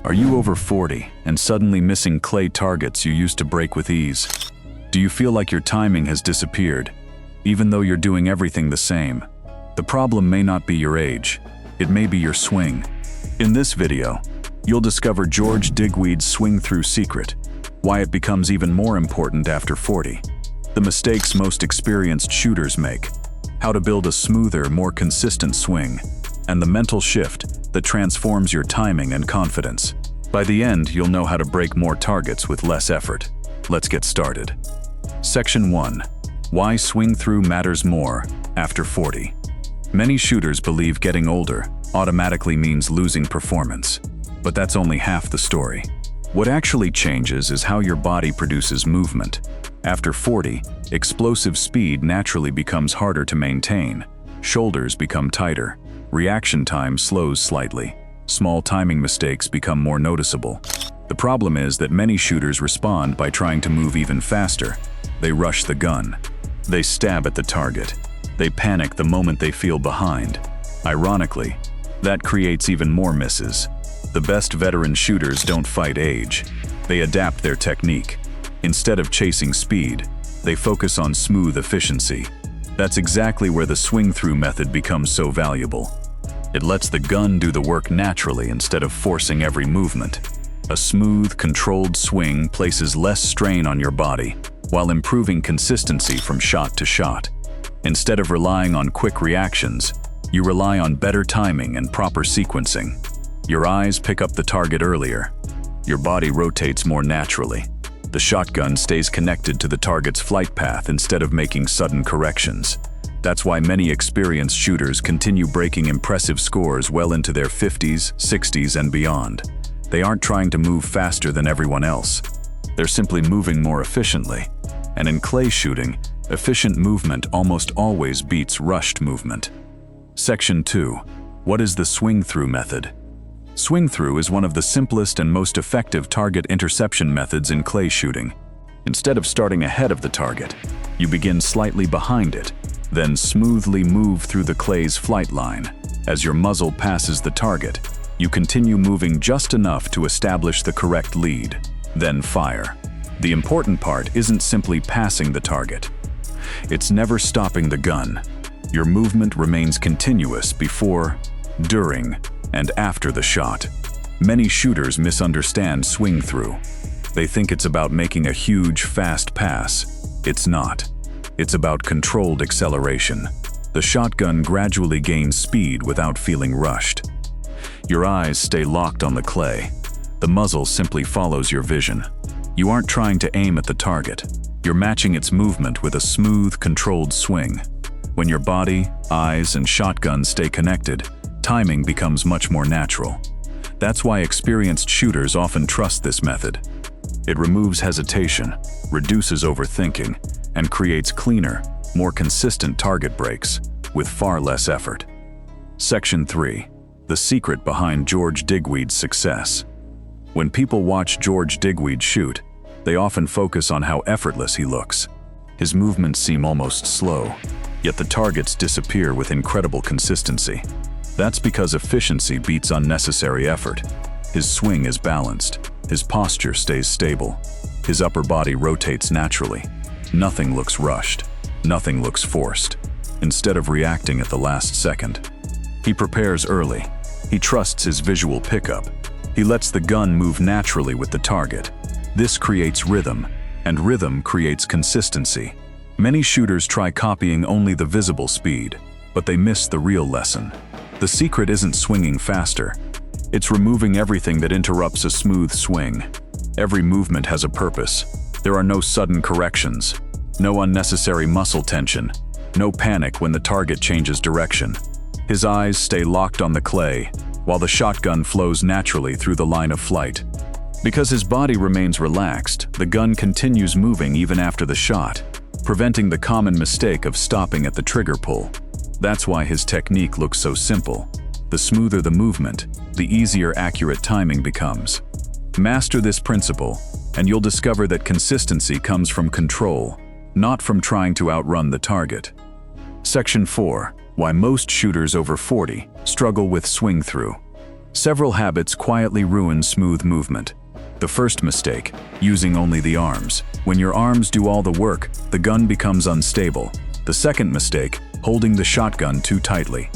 Are you over 40 and suddenly missing clay targets you used to break with ease? Do you feel like your timing has disappeared, even though you're doing everything the same? The problem may not be your age, it may be your swing. In this video, you'll discover George Digweed's swing-through secret, why it becomes even more important after 40, the mistakes most experienced shooters make, how to build a smoother, more consistent swing, and the mental shift that transforms your timing and confidence. By the end, you'll know how to break more targets with less effort. Let's get started. Section 1. Why swing-through matters more after 40. Many shooters believe getting older automatically means losing performance, but that's only half the story. What actually changes is how your body produces movement. After 40, explosive speed naturally becomes harder to maintain. Shoulders become tighter. Reaction time slows slightly. Small timing mistakes become more noticeable. The problem is that many shooters respond by trying to move even faster. They rush the gun. They stab at the target. They panic the moment they feel behind. Ironically, that creates even more misses. The best veteran shooters don't fight age. They adapt their technique. Instead of chasing speed, they focus on smooth efficiency. That's exactly where the swing-through method becomes so valuable. It lets the gun do the work naturally instead of forcing every movement. A smooth, controlled swing places less strain on your body, while improving consistency from shot to shot. Instead of relying on quick reactions, you rely on better timing and proper sequencing. Your eyes pick up the target earlier. Your body rotates more naturally. The shotgun stays connected to the target's flight path instead of making sudden corrections. That's why many experienced shooters continue breaking impressive scores well into their 50s, 60s, and beyond. They aren't trying to move faster than everyone else. They're simply moving more efficiently. And in clay shooting, efficient movement almost always beats rushed movement. Section 2. What is the swing-through method? Swing-through is one of the simplest and most effective target interception methods in clay shooting. Instead of starting ahead of the target, you begin slightly behind it, then smoothly move through the clay's flight line. As your muzzle passes the target, you continue moving just enough to establish the correct lead, then fire. The important part isn't simply passing the target. It's never stopping the gun. Your movement remains continuous before, during, and after the shot. Many shooters misunderstand swing-through. They think it's about making a huge, fast pass. It's not. It's about controlled acceleration. The shotgun gradually gains speed without feeling rushed. Your eyes stay locked on the clay. The muzzle simply follows your vision. You aren't trying to aim at the target. You're matching its movement with a smooth, controlled swing. When your body, eyes, and shotgun stay connected, timing becomes much more natural. That's why experienced shooters often trust this method. It removes hesitation, reduces overthinking, and creates cleaner, more consistent target breaks with far less effort. Section 3. The secret behind George Digweed's success. When people watch George Digweed shoot, they often focus on how effortless he looks. His movements seem almost slow, yet the targets disappear with incredible consistency. That's because efficiency beats unnecessary effort. His swing is balanced. His posture stays stable. His upper body rotates naturally. Nothing looks rushed. Nothing looks forced. Instead of reacting at the last second, he prepares early. He trusts his visual pickup. He lets the gun move naturally with the target. This creates rhythm, and rhythm creates consistency. Many shooters try copying only the visible speed, but they miss the real lesson. The secret isn't swinging faster. It's removing everything that interrupts a smooth swing. Every movement has a purpose. There are no sudden corrections, no unnecessary muscle tension, no panic when the target changes direction. His eyes stay locked on the clay, while the shotgun flows naturally through the line of flight. Because his body remains relaxed, the gun continues moving even after the shot, preventing the common mistake of stopping at the trigger pull. That's why his technique looks so simple. The smoother the movement, the easier accurate timing becomes. Master this principle, and you'll discover that consistency comes from control, not from trying to outrun the target. Section 4. Why most shooters over 40 struggle with swing-through. Several habits quietly ruin smooth movement. The first mistake, using only the arms. When your arms do all the work, the gun becomes unstable. The second mistake, holding the shotgun too tightly.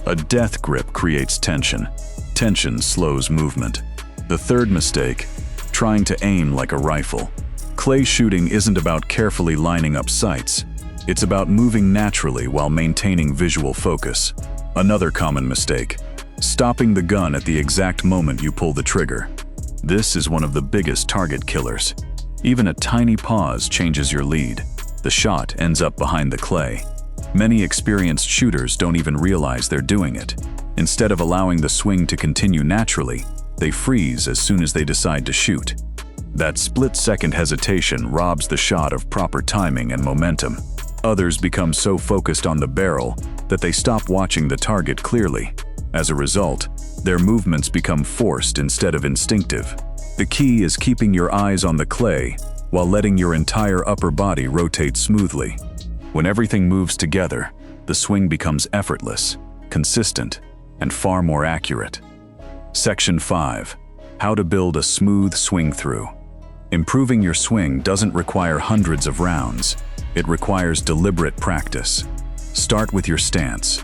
A death grip creates tension. Tension slows movement. The third mistake, trying to aim like a rifle. Clay shooting isn't about carefully lining up sights. It's about moving naturally while maintaining visual focus. Another common mistake, stopping the gun at the exact moment you pull the trigger. This is one of the biggest target killers. Even a tiny pause changes your lead. The shot ends up behind the clay. Many experienced shooters don't even realize they're doing it. Instead of allowing the swing to continue naturally, they freeze as soon as they decide to shoot. That split-second hesitation robs the shot of proper timing and momentum. Others become so focused on the barrel that they stop watching the target clearly. As a result, their movements become forced instead of instinctive. The key is keeping your eyes on the clay while letting your entire upper body rotate smoothly. When everything moves together, the swing becomes effortless, consistent, and far more accurate. Section 5. How to build a smooth swing-through. Improving your swing doesn't require hundreds of rounds. It requires deliberate practice. Start with your stance.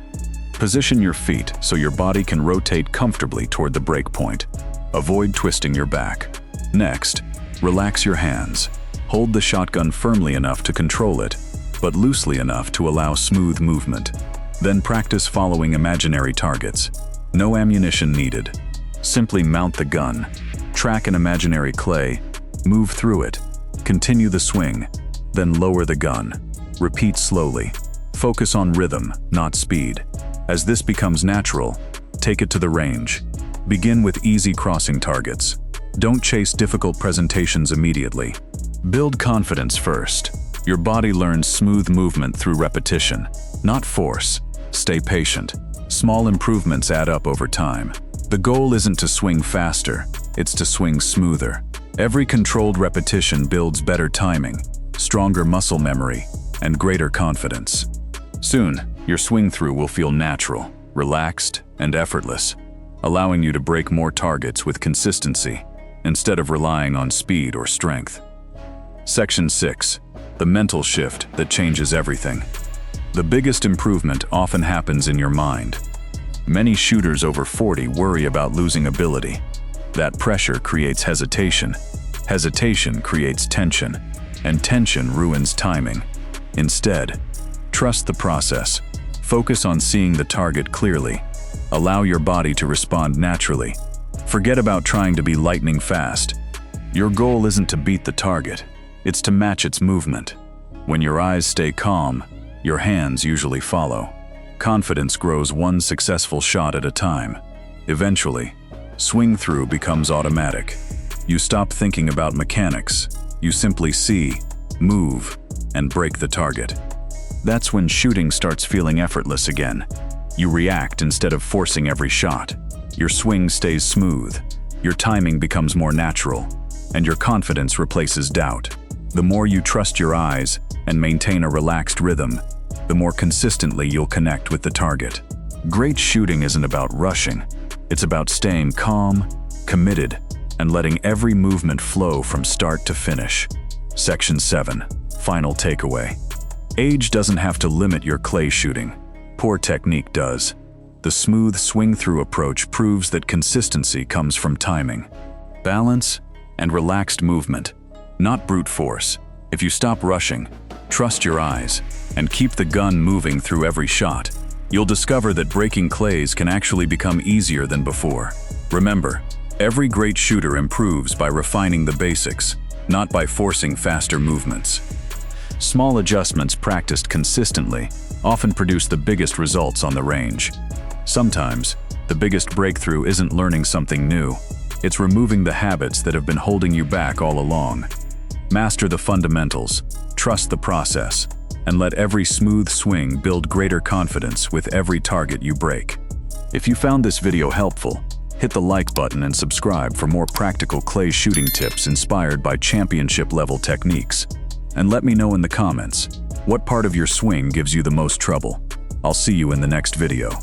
Position your feet so your body can rotate comfortably toward the break point. Avoid twisting your back. Next, relax your hands. Hold the shotgun firmly enough to control it, but loosely enough to allow smooth movement. Then practice following imaginary targets. No ammunition needed. Simply mount the gun, track an imaginary clay, move through it, continue the swing, then lower the gun. Repeat slowly. Focus on rhythm, not speed. As this becomes natural, take it to the range. Begin with easy crossing targets. Don't chase difficult presentations immediately. Build confidence first. Your body learns smooth movement through repetition, not force. Stay patient. Small improvements add up over time. The goal isn't to swing faster, it's to swing smoother. Every controlled repetition builds better timing, stronger muscle memory, and greater confidence. Soon, your swing-through will feel natural, relaxed, and effortless, allowing you to break more targets with consistency instead of relying on speed or strength. Section 6. The mental shift that changes everything. The biggest improvement often happens in your mind. Many shooters over 40 worry about losing ability. That pressure creates hesitation. Hesitation creates tension, and tension ruins timing. Instead, trust the process. Focus on seeing the target clearly. Allow your body to respond naturally. Forget about trying to be lightning fast. Your goal isn't to beat the target, it's to match its movement. When your eyes stay calm, your hands usually follow. Confidence grows one successful shot at a time. Eventually, swing-through becomes automatic. You stop thinking about mechanics. You simply see, move, and break the target. That's when shooting starts feeling effortless again. You react instead of forcing every shot. Your swing stays smooth. Your timing becomes more natural, and your confidence replaces doubt. The more you trust your eyes and maintain a relaxed rhythm, the more consistently you'll connect with the target. Great shooting isn't about rushing. It's about staying calm, committed, and letting every movement flow from start to finish. Section 7. Final takeaway. Age doesn't have to limit your clay shooting. Poor technique does. The smooth swing-through approach proves that consistency comes from timing, balance, and relaxed movement, not brute force. If you stop rushing, trust your eyes, and keep the gun moving through every shot, you'll discover that breaking clays can actually become easier than before. Remember, every great shooter improves by refining the basics, not by forcing faster movements. Small adjustments practiced consistently often produce the biggest results on the range. Sometimes, the biggest breakthrough isn't learning something new. It's removing the habits that have been holding you back all along. Master the fundamentals, trust the process, and let every smooth swing build greater confidence with every target you break. If you found this video helpful, hit the like button and subscribe for more practical clay shooting tips inspired by championship-level techniques. And let me know in the comments, what part of your swing gives you the most trouble? I'll see you in the next video.